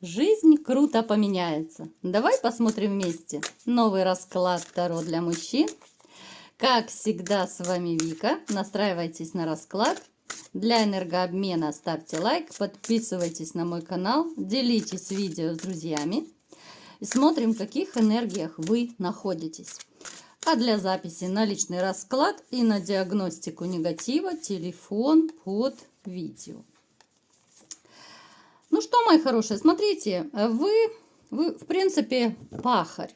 Жизнь круто поменяется. Давай посмотрим вместе новый расклад Таро для мужчин. Как всегда, с вами Вика. Настраивайтесь на расклад. Для энергообмена ставьте лайк, подписывайтесь на мой канал, делитесь видео с друзьями. И смотрим, в каких энергиях вы находитесь. А для записи на личный расклад и на диагностику негатива телефон под видео. Ну что, мои хорошие, смотрите, вы в принципе пахарь.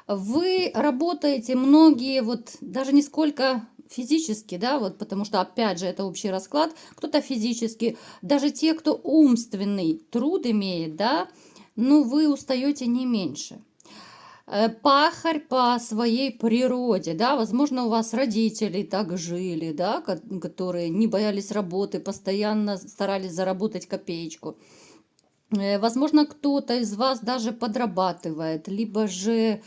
Вы работаете многие, вот даже не сколько физически, да, вот потому что опять же это общий расклад, кто-то физически, даже те, кто умственный труд имеет, да, ну вы устаете не меньше. Пахарь по своей природе, да, возможно, у вас родители так жили, да, которые не боялись работы, постоянно старались заработать копеечку. Возможно, кто-то из вас даже подрабатывает, либо же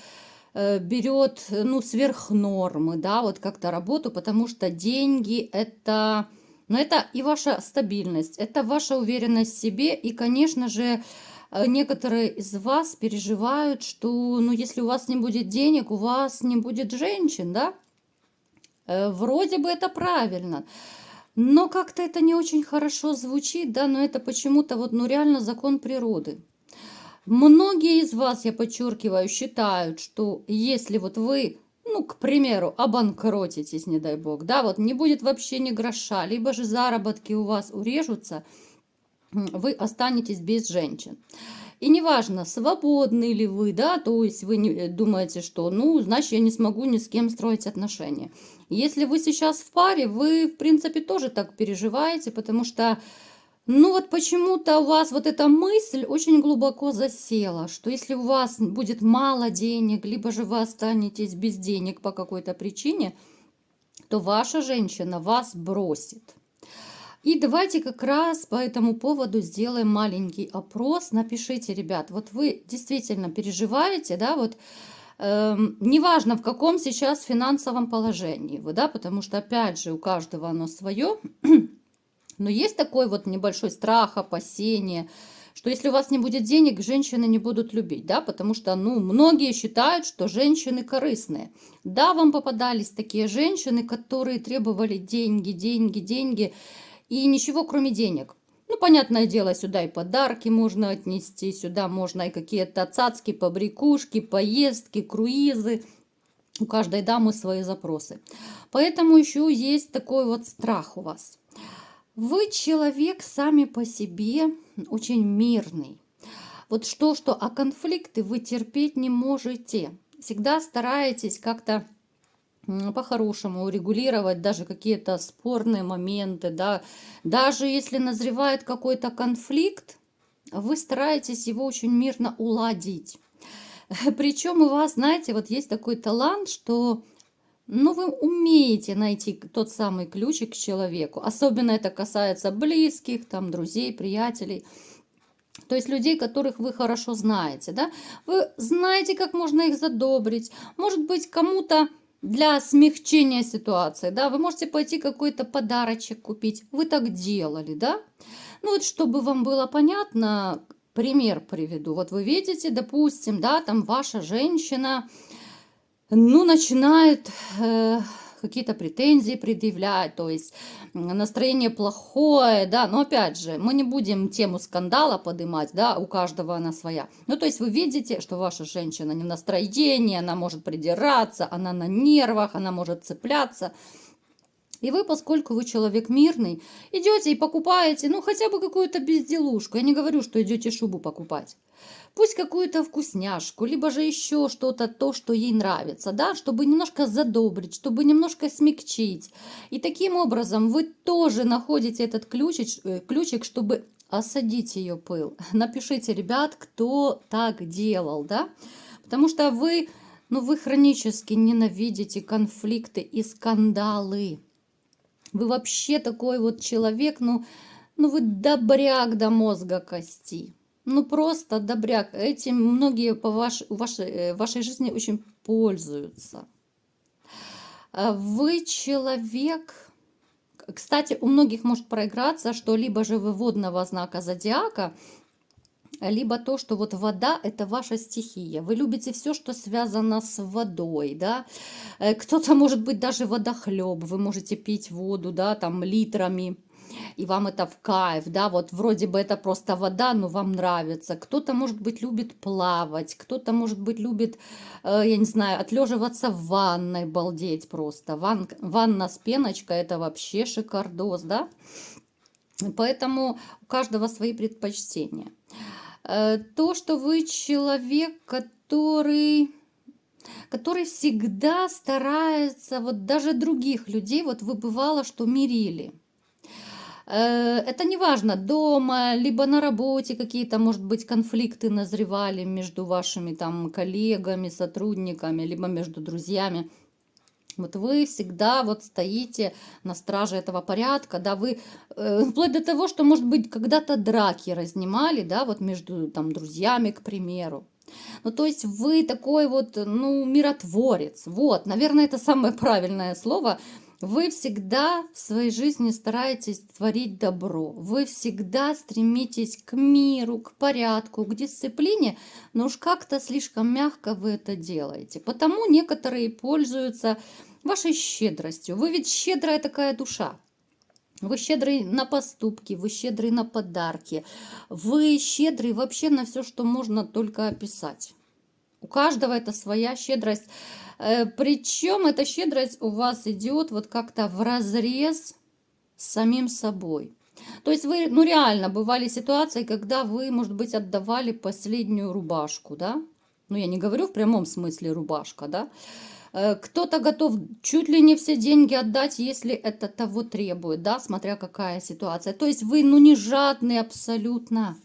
берет, ну, сверх нормы, да, вот как-то работу, потому что деньги это, ну, это и ваша стабильность, это ваша уверенность в себе, и, конечно же, некоторые из вас переживают, что, ну, если у вас не будет денег, у вас не будет женщин, да, вроде бы это правильно. Но как-то это не очень хорошо звучит, да, но это почему-то вот, ну, реально закон природы. Многие из вас, я подчеркиваю, считают, что если вот вы, ну, к примеру, обанкротитесь, не дай бог, да, вот не будет вообще ни гроша, либо же заработки у вас урежутся, вы останетесь без женщин. И неважно, свободны ли вы, да, то есть вы не думаете, что, ну, значит, я не смогу ни с кем строить отношения. Если вы сейчас в паре, вы, в принципе, тоже так переживаете, потому что, ну, вот почему-то у вас вот эта мысль очень глубоко засела, что если у вас будет мало денег, либо же вы останетесь без денег по какой-то причине, то ваша женщина вас бросит. И давайте как раз по этому поводу сделаем маленький опрос. Напишите, ребят, вот вы действительно переживаете, да, вот неважно в каком сейчас финансовом положении вы, да, потому что опять же у каждого оно свое, но есть такой вот небольшой страх, опасение, что если у вас не будет денег, женщины не будут любить, да, потому что, ну, многие считают, что женщины корыстные. Да, вам попадались такие женщины, которые требовали деньги, деньги, деньги, и ничего кроме денег. Ну, понятное дело, сюда и подарки можно отнести, сюда можно и какие-то цацки, побрякушки, поездки, круизы. У каждой дамы свои запросы. Поэтому еще есть такой вот страх у вас. Вы человек сами по себе очень мирный. Вот что, а конфликты вы терпеть не можете. Всегда стараетесь как-то по-хорошему урегулировать даже какие-то спорные моменты, да. Даже если назревает какой-то конфликт, вы стараетесь его очень мирно уладить. Причем у вас, знаете, вот есть такой талант, что, ну, вы умеете найти тот самый ключик к человеку. Особенно это касается близких, там, друзей, приятелей. То есть людей, которых вы хорошо знаете, да. Вы знаете, как можно их задобрить. Может быть, кому-то для смягчения ситуации, да, вы можете пойти какой-то подарочек купить. Вы так делали, да? Ну вот, чтобы вам было понятно, пример приведу. Вот вы видите, допустим, да, там ваша женщина, ну, начинает какие-то претензии предъявлять, то есть настроение плохое, да, но опять же, мы не будем тему скандала поднимать, да, у каждого она своя. Ну, то есть вы видите, что ваша женщина не в настроении, она может придираться, она на нервах, она может цепляться. И вы, поскольку вы человек мирный, идете и покупаете, ну, хотя бы какую-то безделушку. Я не говорю, что идете шубу покупать. Пусть какую-то вкусняшку, либо же еще что-то, то, что ей нравится, да, чтобы немножко задобрить, чтобы немножко смягчить. И таким образом вы тоже находите этот ключик, чтобы осадить ее пыл. Напишите, ребят, кто так делал, да, потому что вы, ну, вы хронически ненавидите конфликты и скандалы. Вы вообще такой вот человек, ну вы добряк до мозга кости. Ну просто добряк. Этим многие по вашей жизни очень пользуются. Вы человек... Кстати, у многих может проиграться, что либо же вы водного знака зодиака, либо то, что вот вода — это ваша стихия. Вы любите все, что связано с водой, да. Кто-то может быть даже водохлеб, вы можете пить воду, да, там литрами, и вам это в кайф, да, вот вроде бы это просто вода, но вам нравится. Кто-то, может быть, любит плавать, кто-то, может быть, любит, я не знаю, отлеживаться в ванной, балдеть просто. Ванна с пеночкой — это вообще шикардос, да. Поэтому у каждого свои предпочтения. То, что вы человек, который всегда старается, вот даже других людей, вот вы бывало, что мирили. Это не важно, дома, либо на работе какие-то, может быть, конфликты назревали между вашими там коллегами, сотрудниками, либо между друзьями. Вот вы всегда вот стоите на страже этого порядка, да, вы вплоть до того, что, может быть, когда-то драки разнимали, да, вот между там друзьями, к примеру. Ну, то есть вы такой вот, ну, миротворец. Вот, наверное, это самое правильное слово. Вы всегда в своей жизни стараетесь творить добро. Вы всегда стремитесь к миру, к порядку, к дисциплине, но уж как-то слишком мягко вы это делаете. Потому некоторые пользуются вашей щедростью. Вы ведь щедрая такая душа. Вы щедрый на поступки, вы щедрый на подарки, вы щедрый вообще на все, что можно только описать. У каждого это своя щедрость. Причем эта щедрость у вас идет вот как-то вразрез с самим собой. То есть вы, ну реально, бывали ситуации, когда вы, может быть, отдавали последнюю рубашку, да? Ну я не говорю в прямом смысле рубашка, да? Кто-то готов чуть ли не все деньги отдать, если это того требует, да, смотря какая ситуация. То есть вы, ну, не жадный абсолютно.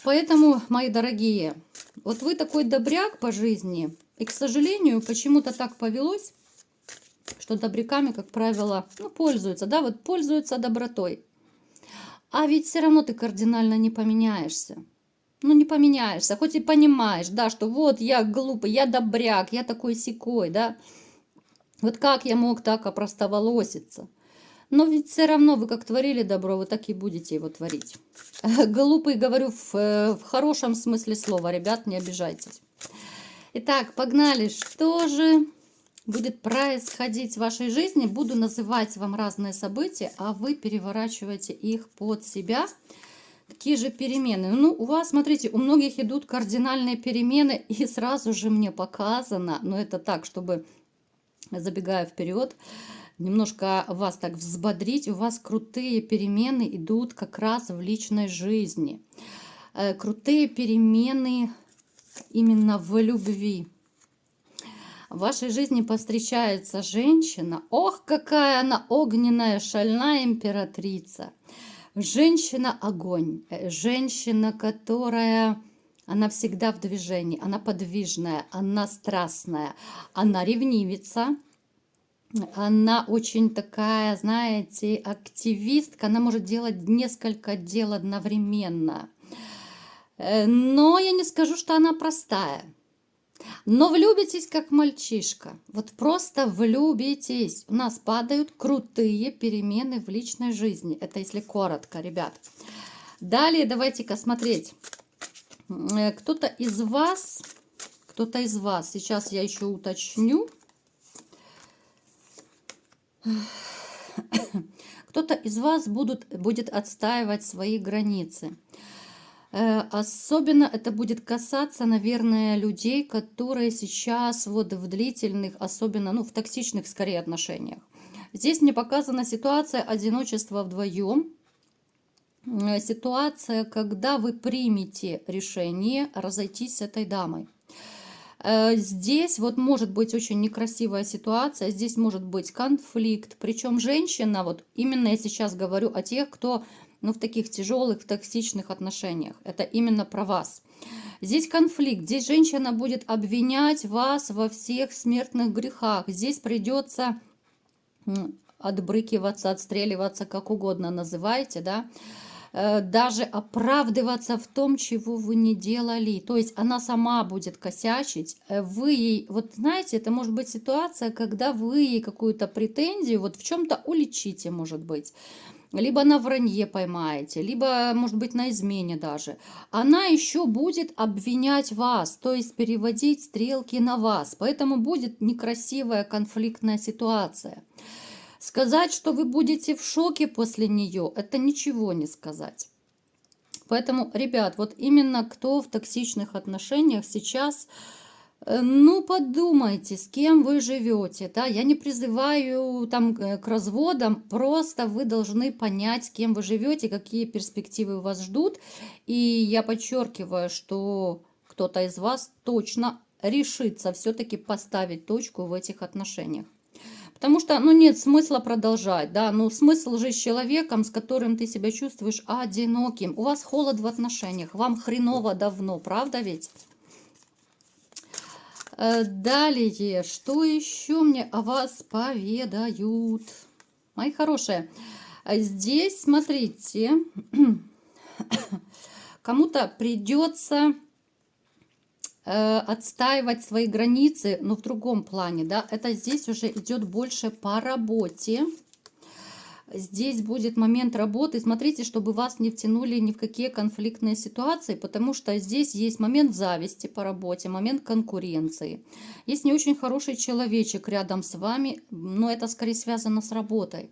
Поэтому, мои дорогие, вот вы такой добряк по жизни, и, к сожалению, почему-то так повелось, что добряками, как правило, ну, пользуются, да, вот пользуются добротой. А ведь все равно ты кардинально не поменяешься. Ну, не поменяешься, хоть и понимаешь, да, что вот я глупый, я добряк, я такой сякой, да. Вот как я мог так опростоволоситься? Но ведь все равно вы как творили добро, вы так и будете его творить. Глупый, говорю, в хорошем смысле слова, ребят, не обижайтесь. Итак, погнали. Что же будет происходить в вашей жизни? Буду называть вам разные события, а вы переворачиваете их под себя. Какие же перемены? Ну, у вас, смотрите, у многих идут кардинальные перемены, и сразу же мне показано, но это так, чтобы, забегая вперед, немножко вас так взбодрить, у вас крутые перемены идут как раз в личной жизни. Крутые перемены именно в любви. В вашей жизни повстречается женщина. Ох, какая она огненная, шальная императрица. Женщина-огонь, женщина, которая, она всегда в движении, она подвижная, она страстная, она ревнивица, она очень такая, знаете, активистка, она может делать несколько дел одновременно. Но я не скажу, что она простая. Но влюбитесь, как мальчишка. Вот просто влюбитесь. У нас падают крутые перемены в личной жизни. Это если коротко, ребят. Далее давайте-ка смотреть. Кто-то из вас, сейчас я еще уточню. Кто-то из вас будет отстаивать свои границы. Особенно это будет касаться, наверное, людей, которые сейчас вот в длительных, особенно, ну, в токсичных, скорее, отношениях. Здесь мне показана ситуация одиночества вдвоем. Ситуация, когда вы примете решение разойтись с этой дамой. Здесь вот может быть очень некрасивая ситуация, здесь может быть конфликт. Причем женщина, вот именно я сейчас говорю о тех, кто, ну, в таких тяжелых, токсичных отношениях. Это именно про вас. Здесь конфликт, здесь женщина будет обвинять вас во всех смертных грехах. Здесь придется отбрыкиваться, отстреливаться, как угодно называйте, да. Даже оправдываться в том, чего вы не делали. То есть она сама будет косячить. Вы ей, вот знаете, это может быть ситуация, когда вы ей какую-то претензию вот в чем-то уличите, может быть. либо на вранье поймаете, либо, может быть, на измене даже, она еще будет обвинять вас, то есть переводить стрелки на вас. Поэтому будет некрасивая конфликтная ситуация. Сказать, что вы будете в шоке после нее, это ничего не сказать. Поэтому, ребят, вот именно кто в токсичных отношениях сейчас, ну, подумайте, с кем вы живете, да, я не призываю там к разводам, просто вы должны понять, с кем вы живете, какие перспективы вас ждут, и я подчеркиваю, что кто-то из вас точно решится все-таки поставить точку в этих отношениях. Потому что, ну, нет смысла продолжать, да, ну, смысл жить с человеком, с которым ты себя чувствуешь одиноким. У вас холод в отношениях, вам хреново давно, правда ведь? Далее, что еще мне о вас поведают? Мои хорошие, здесь, смотрите, кому-то придется отстаивать свои границы, но в другом плане, да, это здесь уже идет больше по работе. Здесь будет момент работы. Смотрите, чтобы вас не втянули ни в какие конфликтные ситуации, потому что здесь есть момент зависти по работе, момент конкуренции. Есть не очень хороший человечек рядом с вами, но это скорее связано с работой.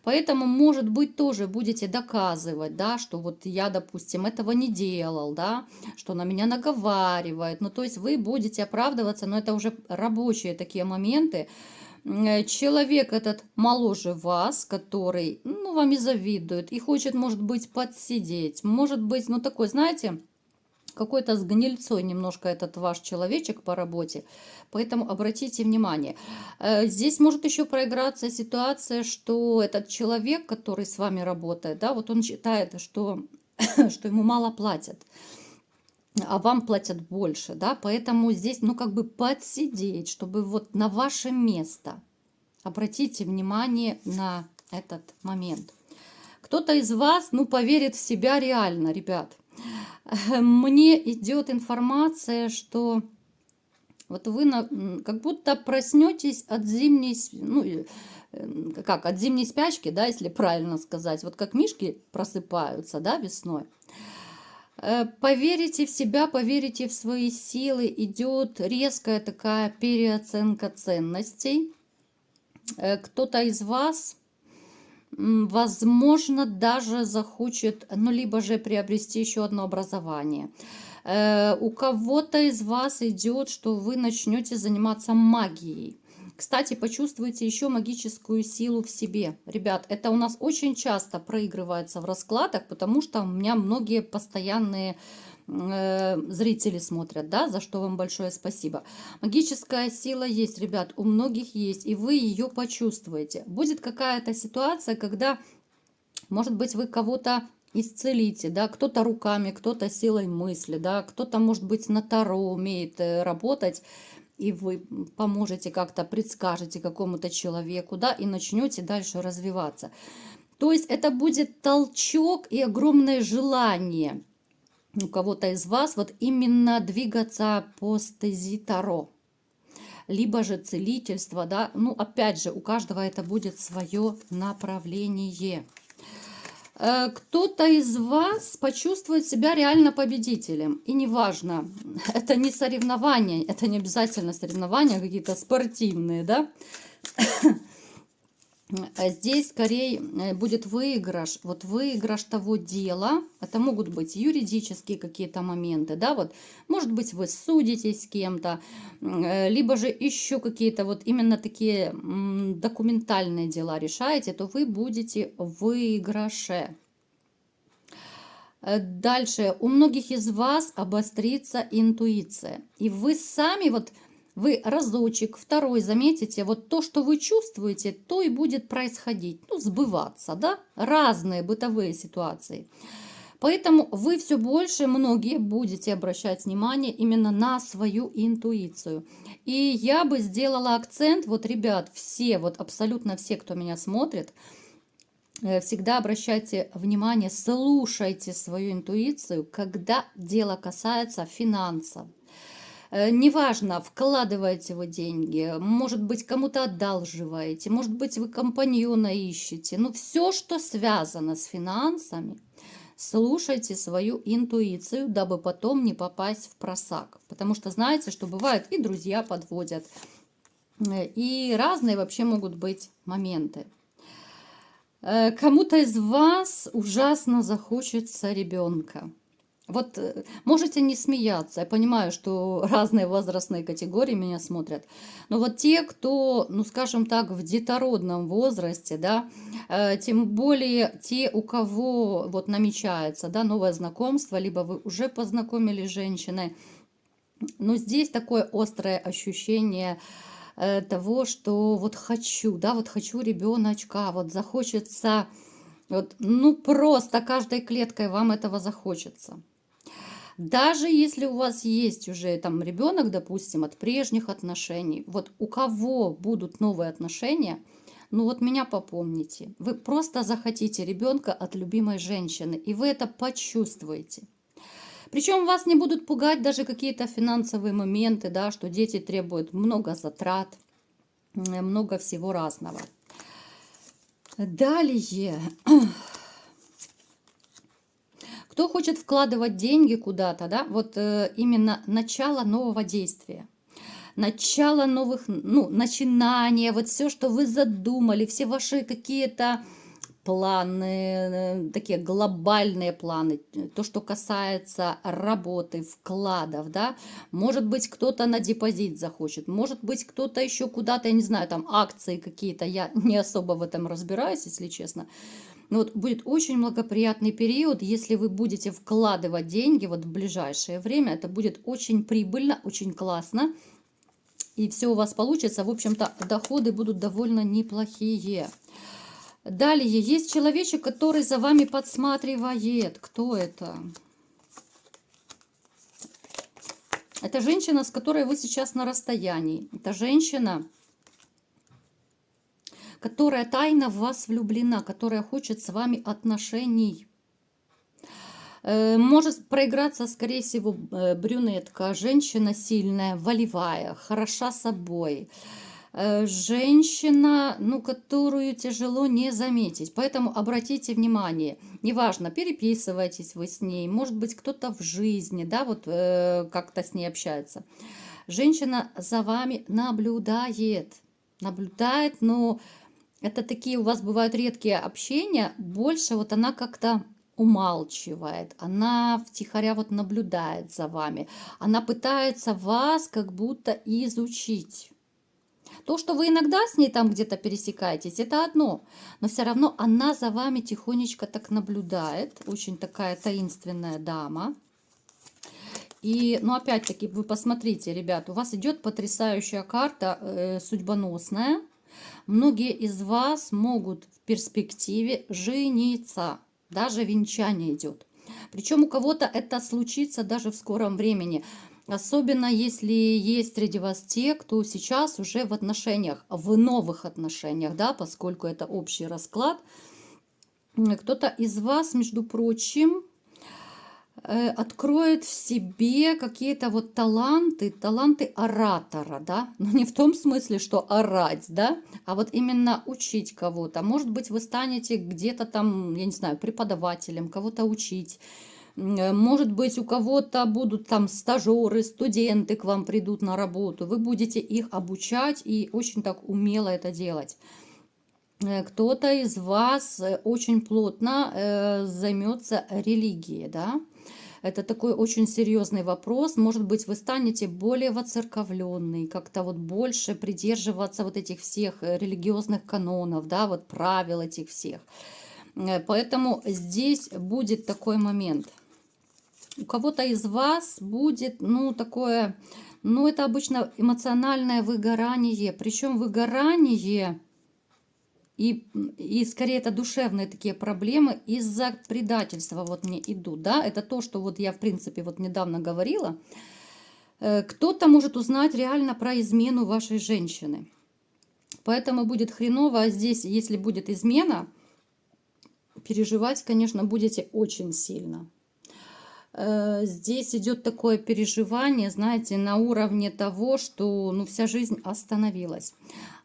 Поэтому, может быть, тоже будете доказывать, да, что вот я, допустим, этого не делал, да, что на меня наговаривает. Ну, то есть вы будете оправдываться, но это уже рабочие такие моменты. Человек этот моложе вас, который, ну, вами завидует и хочет, может быть, подсидеть. Может быть, ну, такой, знаете, какой-то с гнильцой немножко этот ваш человечек по работе, поэтому обратите внимание. Здесь может еще проиграться ситуация, что этот человек, который с вами работает, да, вот он считает, что, что ему мало платят, а вам платят больше, да, поэтому здесь, ну, как бы подсидеть, чтобы вот на ваше место. Обратите внимание на этот момент. Кто-то из вас, ну, поверит в себя реально, ребят. Мне идет информация, что вот вы как будто проснетесь от зимней, ну, как, от зимней спячки, да, если правильно сказать. Вот как мишки просыпаются, да, весной. Поверите в себя, поверите в свои силы. Идет резкая такая переоценка ценностей. Кто-то из вас, возможно, даже захочет, ну, либо же приобрести еще одно образование. У кого-то из вас идет, что вы начнете заниматься магией. Кстати, почувствуйте еще магическую силу в себе. Ребят, это у нас очень часто проигрывается в раскладах, потому что у меня многие постоянные зрители смотрят, да, за что вам большое спасибо. Магическая сила есть, ребят, у многих есть, и вы ее почувствуете. Будет какая-то ситуация, когда, может быть, вы кого-то исцелите, да, кто-то руками, кто-то силой мысли, да, кто-то, может быть, на таро умеет работать, и вы поможете как-то, предскажете какому-то человеку, да, и начнете дальше развиваться. То есть это будет толчок и огромное желание у кого-то из вас вот именно двигаться по стези Таро, либо же целительство, да, ну, опять же, у каждого это будет свое направление. Кто-то из вас почувствует себя реально победителем. И неважно, это не соревнования, это не обязательно соревнования какие-то спортивные, да. Здесь скорее будет выигрыш, вот выигрыш того дела. Это могут быть юридические какие-то моменты, да, вот, может быть, вы судитесь с кем-то, либо же еще какие-то вот именно такие документальные дела решаете, то вы будете в выигрыше. Дальше, у многих из вас обострится интуиция, и вы сами вот, вы разочек, второй заметите, вот то, что вы чувствуете, то и будет происходить, ну, сбываться, да, разные бытовые ситуации. Поэтому вы все больше, многие, будете обращать внимание именно на свою интуицию. И я бы сделала акцент, вот, ребят, все, вот абсолютно все, кто меня смотрит, всегда обращайте внимание, слушайте свою интуицию, когда дело касается финансов. Неважно, вкладываете вы деньги, может быть, кому-то одалживаете, может быть, вы компаньона ищете. Ну, все, что связано с финансами, слушайте свою интуицию, дабы потом не попасть в просак. Потому что знаете, что бывает и друзья подводят, и разные вообще могут быть моменты. Кому-то из вас ужасно захочется ребенка. Вот можете не смеяться, я понимаю, что разные возрастные категории меня смотрят, но вот те, кто, ну скажем так, в детородном возрасте, да, тем более те, у кого вот намечается, да, новое знакомство, либо вы уже познакомились с женщиной, но здесь такое острое ощущение того, что вот хочу, да, вот хочу ребеночка, вот захочется, вот, ну просто каждой клеткой вам этого захочется. Даже если у вас есть уже там ребенок, допустим, от прежних отношений, вот у кого будут новые отношения, ну вот меня попомните, вы просто захотите ребенка от любимой женщины, и вы это почувствуете. Причем вас не будут пугать даже какие-то финансовые моменты, да, что дети требуют много затрат, много всего разного. Далее. Кто хочет вкладывать деньги куда-то, да, вот именно начало нового действия, начало новых, ну, начинания, вот все, что вы задумали, все ваши какие-то планы, такие глобальные планы, то, что касается работы, вкладов, да, может быть, кто-то на депозит захочет, может быть, кто-то еще куда-то, я не знаю, там акции какие-то, я не особо в этом разбираюсь, если честно. Но вот будет очень благоприятный период, если вы будете вкладывать деньги вот в ближайшее время, это будет очень прибыльно, очень классно, и все у вас получится, в общем-то, доходы будут довольно неплохие. Далее, есть человечек, который за вами подсматривает. Кто это? Это женщина, с которой вы сейчас на расстоянии. Это женщина, которая тайно в вас влюблена, которая хочет с вами отношений. Может проиграться, скорее всего, брюнетка, женщина сильная, волевая, хороша собой. Женщина, ну, которую тяжело не заметить. Поэтому обратите внимание, неважно, переписывайтесь вы с ней, может быть, кто-то в жизни, да, вот как-то с ней общается. Женщина за вами наблюдает, но это такие у вас бывают редкие общения, больше вот она как-то умалчивает, она втихаря вот наблюдает за вами, она пытается вас как будто изучить. То, что вы иногда с ней там где-то пересекаетесь, это одно, но все равно она за вами тихонечко так наблюдает, очень такая таинственная дама. И, ну, опять-таки, вы посмотрите, ребят, у вас идет потрясающая карта, судьбоносная. Многие из вас могут в перспективе жениться, даже венчание идет. Причем у кого-то это случится даже в скором времени. Особенно если есть среди вас те, кто сейчас уже в отношениях, в новых отношениях, да, поскольку это общий расклад. Кто-то из вас, между прочим, откроет в себе какие-то вот таланты оратора, да, но не в том смысле, что орать, да, а вот именно учить кого-то. Может быть, вы станете где-то там, я не знаю, преподавателем, кого-то учить. Может быть, у кого-то будут там стажеры, студенты к вам придут на работу, вы будете их обучать и очень так умело это делать. Кто-то из вас очень плотно займется религией, да. Это такой очень серьезный вопрос. Может быть, вы станете более воцерковленный, как-то вот больше придерживаться вот этих всех религиозных канонов, да, вот правил этих всех. Поэтому здесь будет такой момент. У кого-то из вас будет, ну, такое, ну, это обычно эмоциональное выгорание. Причем выгорание... И скорее это душевные такие проблемы из-за предательства вот мне идут, да, это то, что вот я в принципе вот недавно говорила. Кто-то может узнать реально про измену вашей женщины, поэтому будет хреново, а здесь, если будет измена, переживать, конечно, будете очень сильно. Здесь идет такое переживание, знаете, на уровне того, что ну, вся жизнь остановилась.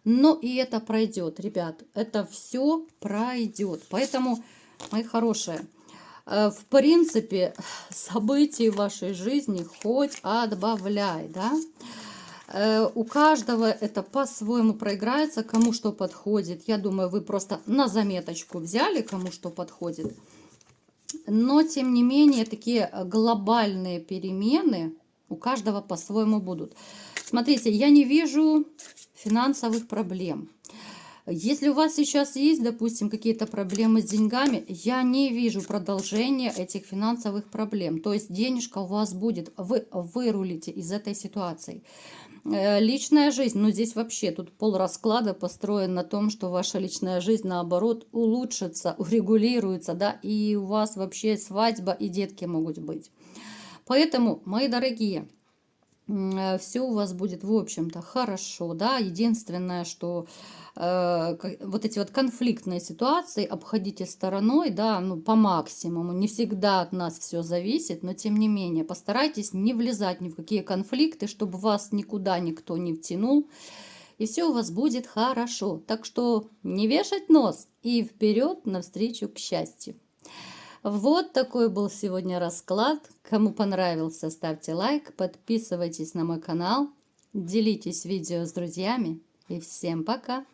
Но и это пройдет, ребят, это все пройдет. Поэтому, мои хорошие, в принципе, событий в вашей жизни хоть отбавляй, да. У каждого это по-своему проиграется, кому что подходит. Я думаю, вы просто на заметочку взяли, кому что подходит. Но, тем не менее, такие глобальные перемены у каждого по-своему будут. Смотрите, я не вижу финансовых проблем. Если у вас сейчас есть, допустим, какие-то проблемы с деньгами, я не вижу продолжения этих финансовых проблем. То есть денежка у вас будет, вы вырулите из этой ситуации. Личная жизнь, ну здесь вообще тут пол расклада построен на том, что ваша личная жизнь наоборот улучшится, урегулируется, да, и у вас вообще свадьба и детки могут быть. Поэтому, мои дорогие, все у вас будет, в общем-то, хорошо, да. Единственное, что вот эти вот конфликтные ситуации обходите стороной, да, ну, по максимуму. Не всегда от нас все зависит, но тем не менее, постарайтесь не влезать ни в какие конфликты, чтобы вас никуда никто не втянул, и все у вас будет хорошо. Так что не вешать нос и вперед навстречу к счастью. Вот такой был сегодня расклад. Кому понравился, ставьте лайк, подписывайтесь на мой канал, делитесь видео с друзьями и всем пока!